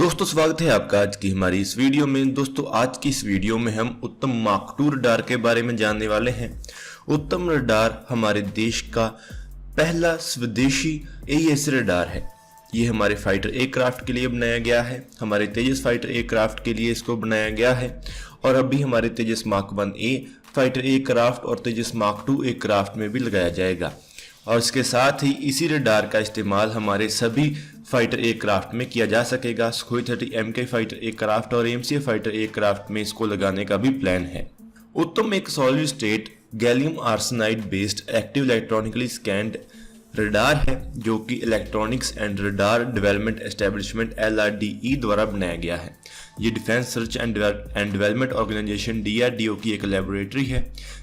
दोस्तों स्वागत है आपका आज की हमारी इस वीडियो में। दोस्तों आज की इस वीडियो में हम उत्तम मार्क II रडार के बारे में जानने वाले हैं। उत्तम रडार हमारे देश का पहला स्वदेशी AES रडार है। ये हमारे फाइटर एयरक्राफ्ट के लिए बनाया गया है, हमारे तेजस फाइटर एयरक्राफ्ट के लिए इसको बनाया गया है और अभी हमारे तेजस मार्क I फाइटर एयरक्राफ्ट और तेजस मार्क II एयरक्राफ्ट में भी लगाया जाएगा। और इसके साथ ही इसी रडार का इस्तेमाल हमारे सभी फाइटर एयरक्राफ्ट में किया जा सकेगा। सुखोई 30 MK फाइटर एयरक्राफ्ट और AMCA फाइटर एयरक्राफ्ट में इसको लगाने का भी प्लान है। उत्तम एक solid state gallium arsenide based active electronically scanned radar है जो कि electronics and radar development establishment LRDE द्वारा बनाया गया है। ये defence search and development organisation DRDO की एक लेबोरेटरी है।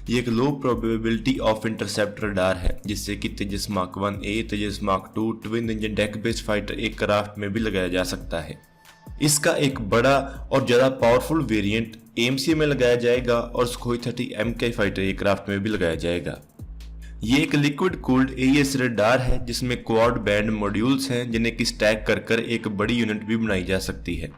ये एक low probability of intercept radar है जिससे कि Tejas mark I, Tejas mark II twin engine deck based fighter aircraft में भी लगाया जा सकता है। इसका एक बड़ा और ज़्यादा पावरफुल वेरिएंट AMCA में लगाया जाएगा और सुखोई 30 MK फाइटर एयरक्राफ्ट में भी लगाया जाएगा। ये एक लिक्विड कूल्ड AES रडार है जिसमें क्वाड बैंड मॉड्यूल्स हैं जिन्हें कि स्टैक कर एक बड़ी यूनिट भी बनाई जा सकती है।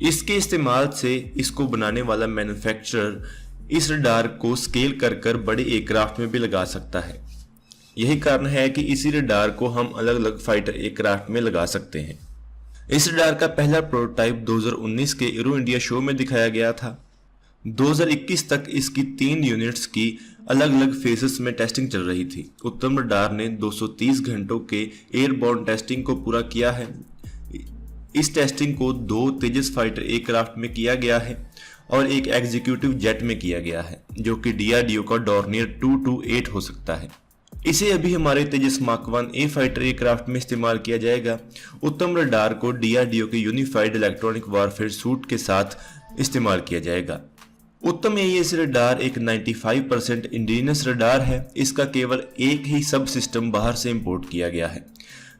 इसके इस्तेमाल से इसको बनाने वाला मैन्युफैक्चरर इस रडार को स्केल कर बड़े एयरक्राफ्ट में भी लगा सकता है। यही कारण है कि इसी रडार को हम अलग अलग फाइटर एयरक्राफ्ट में लगा सकते हैं। इस रडार का पहला प्रोटोटाइप 2019 के एरो इंडिया शो में दिखाया गया था। 2021 तक इसकी 3 यूनिट्स की अलग अलग फेसेस में टेस्टिंग चल रही थी। उत्तम रडार ने 230 घंटों के एयरबॉर्न टेस्टिंग को पूरा किया है। इस टेस्टिंग को 2 तेजस फाइटर एयरक्राफ्ट में किया गया है और एक एग्जीक्यूटिव जेट में किया गया है जो कि DRDO का डॉर्नियर 228 हो सकता है। इसे अभी हमारे तेजस मार्क I फाइटर एयरक्राफ्ट में इस्तेमाल किया जाएगा। उत्तम रडार को DRDO के यूनिफाइड इलेक्ट्रॉनिक वारफेयर सूट के साथ इस्तेमाल किया जाएगा। उत्तम AES रडार एक 95% इंडिजिनस रडार है। इसका केवल एक ही सब सिस्टम बाहर से इंपोर्ट किया गया है।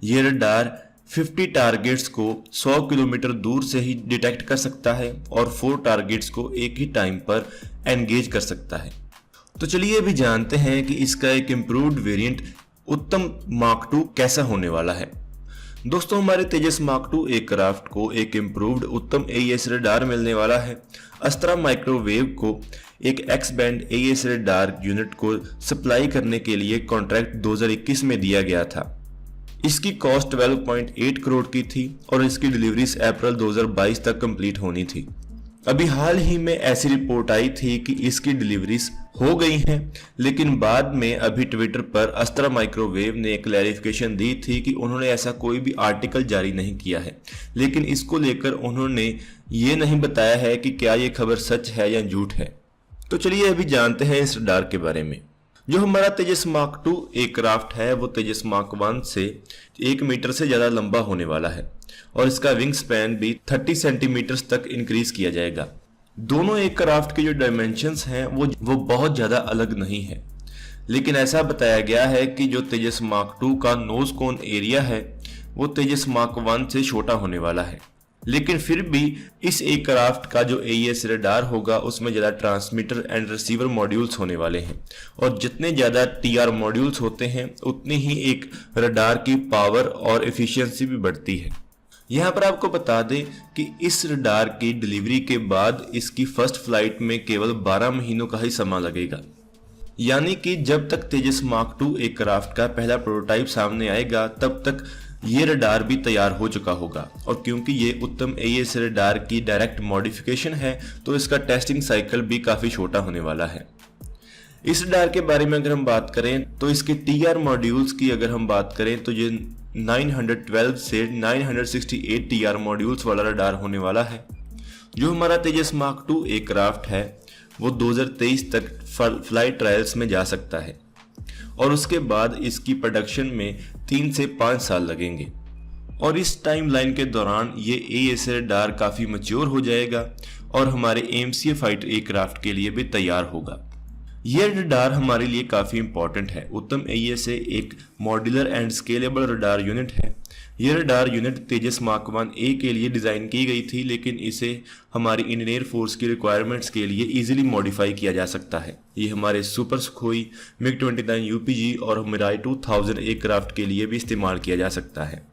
यह रडार 50 टारगेट्स को 100 किलोमीटर दूर से ही डिटेक्ट कर सकता है और 4 टारगेट्स को एक ही टाइम पर एंगेज कर सकता है। तो चलिए अभी जानते हैं कि इसका एक इम्प्रूव्ड वेरिएंट उत्तम मार्क II कैसा होने वाला है। दोस्तों हमारे तेजस मार्क II एयरक्राफ्ट को एक इम्प्रूव्ड उत्तम AES रडार मिलने वाला है। अस्त्रा माइक्रोवेव को एक x band AES radar unit को सप्लाई करने के लिए कॉन्ट्रैक्ट 2021 में दिया गया था। इसकी कॉस्ट 12.8 करोड़ की थी और इसकी डिलीवरीज अप्रैल 2022 तक कंप्लीट होनी थी। अभी हाल ही में ऐसी रिपोर्ट आई थी कि इसकी डिलीवरीज हो गई हैं, लेकिन बाद में अभी ट्विटर पर अस्त्रा माइक्रोवेव ने क्लैरिफिकेशन दी थी कि उन्होंने ऐसा कोई भी आर्टिकल जारी नहीं किया है, लेकिन इसको लेकर उन्होंने ये नहीं बताया है कि क्या ये खबर सच है या झूठ है। तो चलिए अभी जानते हैं इस रडार के बारे में। जो हमारा तेजस मार्क II एयरक्राफ्ट है वो तेजस मार्क I से 1 मीटर से ज़्यादा लंबा होने वाला है और इसका विंग स्पैन भी 30 सेंटीमीटर तक इंक्रीज किया जाएगा। दोनों एयरक्राफ्ट के जो डायमेंशंस हैं वो बहुत ज़्यादा अलग नहीं है, लेकिन ऐसा बताया गया है कि जो तेजस मार्क II का नोज कोन एरिया है वो तेजस मार्क I से छोटा होने वाला है। लेकिन फिर भी इस एयरक्राफ्ट का जो AES रडार होगा उसमें ज़्यादा ट्रांसमीटर एंड रिसीवर मॉड्यूल्स होने वाले हैं और जितने ज़्यादा TR मॉड्यूल्स होते हैं उतनी ही एक रडार की पावर और एफिशिएंसी भी बढ़ती है। यहाँ पर आपको बता दें कि इस रडार की डिलीवरी के बाद इसकी फर्स्ट फ्लाइट में केवल 12 महीनों का ही समय लगेगा, यानी कि जब तक तेजस मार्क II एयरक्राफ्ट का पहला प्रोटोटाइप सामने आएगा तब तक ये रडार भी तैयार हो चुका होगा। और क्योंकि ये उत्तम AES रडार की डायरेक्ट मॉडिफिकेशन है तो इसका टेस्टिंग साइकिल भी काफ़ी छोटा होने वाला है। इस रडार के बारे में अगर हम बात करें तो इसके TR मॉड्यूल्स की अगर हम बात करें तो ये 912 से 968 TR मॉड्यूल्स वाला रडार होने वाला है। जो हमारा तेजस मार्क II एयरक्राफ्ट है वो 2023 तक फ्लाइट ट्रायल्स में जा सकता है और उसके बाद इसकी प्रोडक्शन में 3 से 5 साल लगेंगे और इस टाइमलाइन के दौरान ये AES रडार काफ़ी मैच्योर हो जाएगा और हमारे AMCA फाइटर एयरक्राफ्ट के लिए भी तैयार होगा। यह रडार हमारे लिए काफ़ी इंपॉर्टेंट है। उत्तम AES एक modular and scalable radar unit है। यह radar unit Tejas mark I के लिए डिज़ाइन की गई थी, लेकिन इसे हमारी इंडियन एयर फोर्स की रिक्वायरमेंट्स के लिए इजीली मॉडिफाई किया जा सकता है। ये हमारे सुपर सुखोई MiG-29 UPG और मिराई 2000 एयरक्राफ्ट के लिए भी इस्तेमाल किया जा सकता है।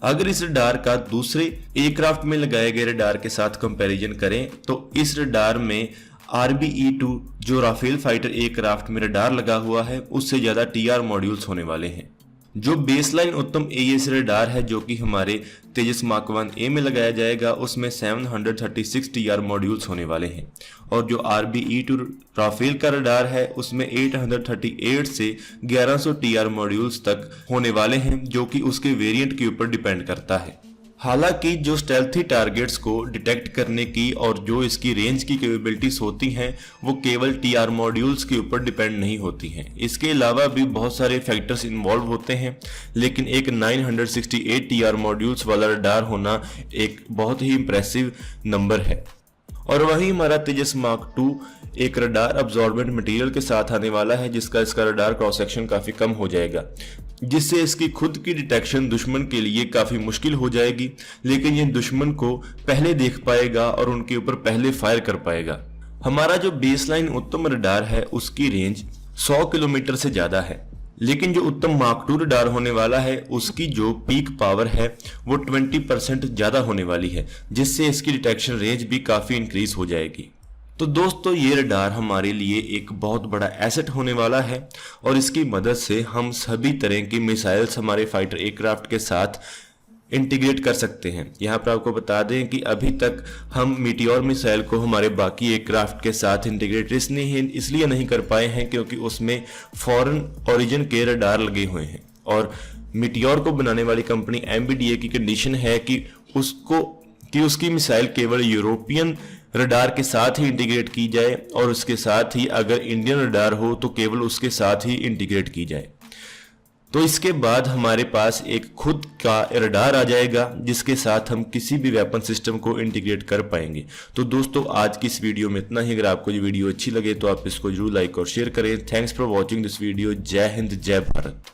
अगर इस रडार का दूसरे एयरक्राफ्ट में लगाए गए रडार के साथ कंपैरिजन करें तो इस रडार में RBE-2 जो राफेल फाइटर एयरक्राफ्ट में रडार लगा हुआ है उससे ज्यादा TR मॉड्यूल्स होने वाले हैं। जो बेसलाइन उत्तम AES रडार है जो कि हमारे तेजस मार्क 1A में लगाया जाएगा उसमें 736 TR मॉड्यूल्स होने वाले हैं और जो RBE-2 राफेल का रडार है उसमें 838 से 1100 TR मॉड्यूल्स तक होने वाले हैं जो कि उसके वेरिएंट के ऊपर डिपेंड करता है। हालांकि जो स्टेल्थी टारगेट्स को डिटेक्ट करने की और जो इसकी रेंज की कैपेबिलिटीज होती हैं वो केवल TR मॉड्यूल्स के ऊपर डिपेंड नहीं होती हैं। इसके अलावा भी बहुत सारे फैक्टर्स इन्वॉल्व होते हैं, लेकिन एक 968 TR मॉड्यूल्स वाला रडार होना एक बहुत ही इंप्रेसिव नंबर है। और वहीं हमारा तेजस मार्क 2 एक रडार अब्जॉर्बेंट मटेरियल के साथ आने वाला है जिसका इसका रडार क्रॉस सेक्शन काफी कम हो जाएगा, जिससे इसकी खुद की डिटेक्शन दुश्मन के लिए काफी मुश्किल हो जाएगी, लेकिन ये दुश्मन को पहले देख पाएगा और उनके ऊपर पहले फायर कर पाएगा। हमारा जो बेसलाइन उत्तम रडार है उसकी रेंज 100 किलोमीटर से ज्यादा है, लेकिन जो उत्तम मार्क 2 रडार होने वाला है उसकी जो पीक पावर है वो 20% ज्यादा होने वाली है, जिससे इसकी डिटेक्शन रेंज भी काफी इंक्रीज हो जाएगी। तो दोस्तों ये रडार हमारे लिए एक बहुत बड़ा एसेट होने वाला है और इसकी मदद से हम सभी तरह की मिसाइल्स हमारे फाइटर एयरक्राफ्ट के साथ इंटीग्रेट कर सकते हैं। यहाँ पर आपको बता दें कि अभी तक हम मीटियोर मिसाइल को हमारे बाकी एयरक्राफ्ट के साथ इंटीग्रेट इसलिए नहीं कर पाए हैं क्योंकि उसमें फॉरेन ओरिजिन के रडार लगे हुए हैं और मीटियोर को बनाने वाली कंपनी MBDA की कंडीशन है कि उसकी मिसाइल केवल यूरोपियन रडार के साथ ही इंटीग्रेट की जाए और उसके साथ ही अगर इंडियन रडार हो तो केवल उसके साथ ही इंटीग्रेट की जाए। तो इसके बाद हमारे पास एक खुद का रडार आ जाएगा जिसके साथ हम किसी भी वेपन सिस्टम को इंटीग्रेट कर पाएंगे। तो दोस्तों आज की इस वीडियो में इतना ही। अगर आपको ये वीडियो अच्छी लगे तो आप इसको जरूर लाइक और शेयर करें। Thanks for watching this video. जय हिंद, जय भारत।